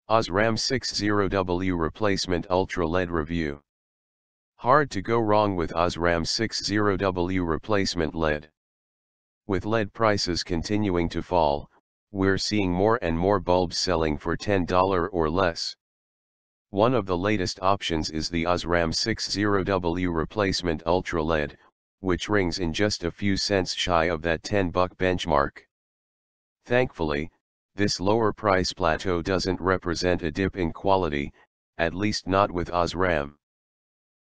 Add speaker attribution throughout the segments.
Speaker 1: Osram 60W Replacement Ultra LED Review. Hard to go wrong with Osram 60W Replacement LED. With LED prices continuing to fall, we're seeing more and more bulbs selling for $10 or less. One of the latest options is the Osram 60W Replacement Ultra LED, which rings in just a few cents shy of that $10 benchmark. Thankfully, this lower price plateau doesn't represent a dip in quality, at least not with Osram.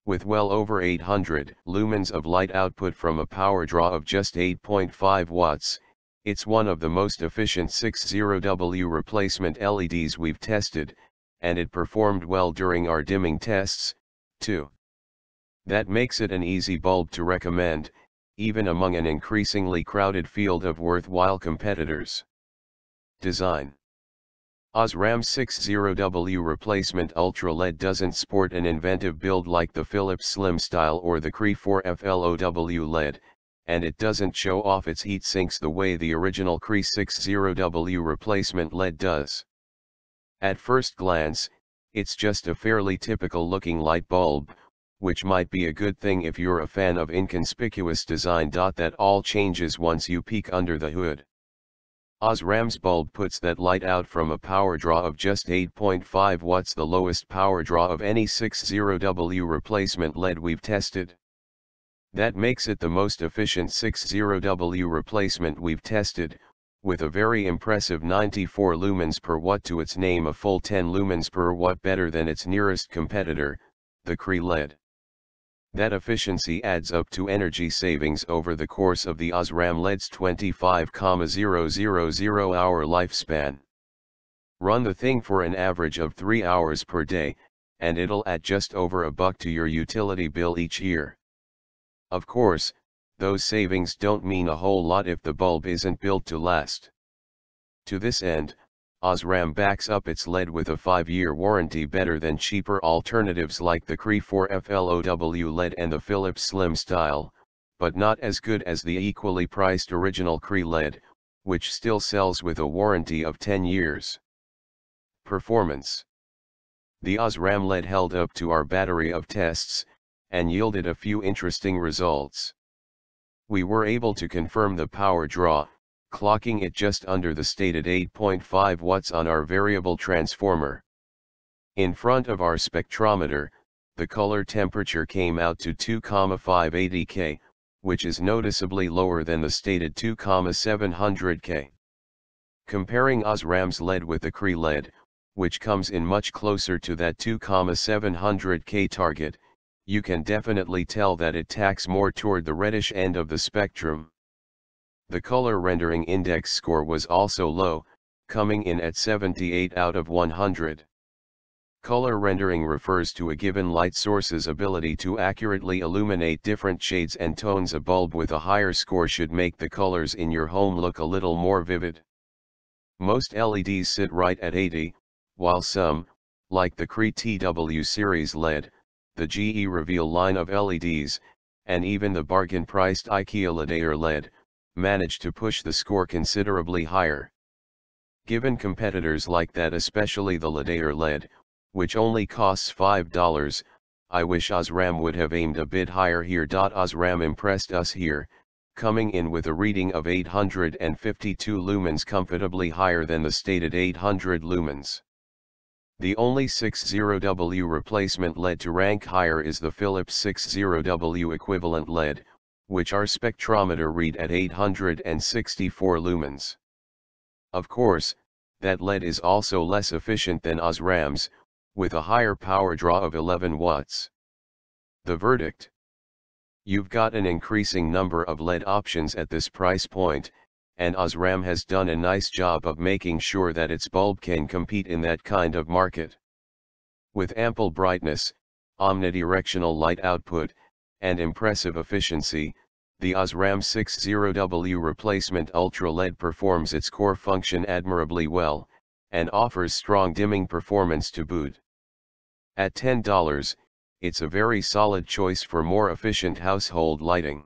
Speaker 1: With well over 800 lumens of light output from a power draw of just 8.5 watts, it's one of the most efficient 60W replacement LEDs we've tested, and it performed well during our dimming tests, too. That makes it an easy bulb to recommend, even among an increasingly crowded field of worthwhile competitors. Design. Osram 60W Replacement Ultra LED doesn't sport an inventive build like the Philips SlimStyle or the Cree LED, and it doesn't show off its heat sinks the way the original Cree 60W Replacement LED does. At first glance, it's just a fairly typical looking light bulb, which might be a good thing if you're a fan of inconspicuous design.That all changes once you peek under the hood. Osram's bulb puts that light out from a power draw of just 8.5 watts, the lowest power draw of any 60W replacement LED we've tested. That makes it the most efficient 60W replacement we've tested, with a very impressive 94 lumens per watt to its name, a full 10 lumens per watt better than its nearest competitor, the Cree LED. That efficiency adds up to energy savings over the course of the Osram LED's 25,000 hour lifespan. Run the thing for an average of 3 hours per day, and it'll add just over $1 to your utility bill each year. Of course, those savings don't mean a whole lot if the bulb isn't built to last. To this end, Osram backs up its LED with a 5-year warranty, better than cheaper alternatives like the Cree LED and the Philips SlimStyle, but not as good as the equally priced original Cree LED, which still sells with a warranty of 10 years. Performance. The Osram LED held up to our battery of tests, and yielded a few interesting results. We were able to confirm the power draw, clocking it just under the stated 8.5 watts on our variable transformer. In front of our spectrometer, the color temperature came out to 2,580 K, which is noticeably lower than the stated 2,700 K. Comparing Osram's LED with the Cree LED, which comes in much closer to that 2,700 K target, you can definitely tell that it tacks more toward the reddish end of the spectrum. The color rendering index score was also low, coming in at 78 out of 100. Color rendering refers to a given light source's ability to accurately illuminate different shades and tones. A bulb with a higher score should make the colors in your home look a little more vivid. Most LEDs sit right at 80, while some, like the Cree TW series LED, the GE Reveal line of LEDs, and even the bargain-priced IKEA LED, manage to push the score considerably higher. Given competitors like that, especially the LED, which only costs $5, I wish Osram would have aimed a bit higher here. Osram impressed us here, coming in with a reading of 852 lumens, comfortably higher than the stated 800 lumens. The only 60W replacement LED to rank higher is the Philips 60W equivalent LED, which our spectrometer read at 864 lumens. Of course, that LED is also less efficient than Osram's, with a higher power draw of 11 watts. The verdict? You've got an increasing number of LED options at this price point, and Osram has done a nice job of making sure that its bulb can compete in that kind of market. With ample brightness, omnidirectional light output, and impressive efficiency, the Osram 60W Replacement Ultra LED performs its core function admirably well, and offers strong dimming performance to boot. At $10, it's a very solid choice for more efficient household lighting.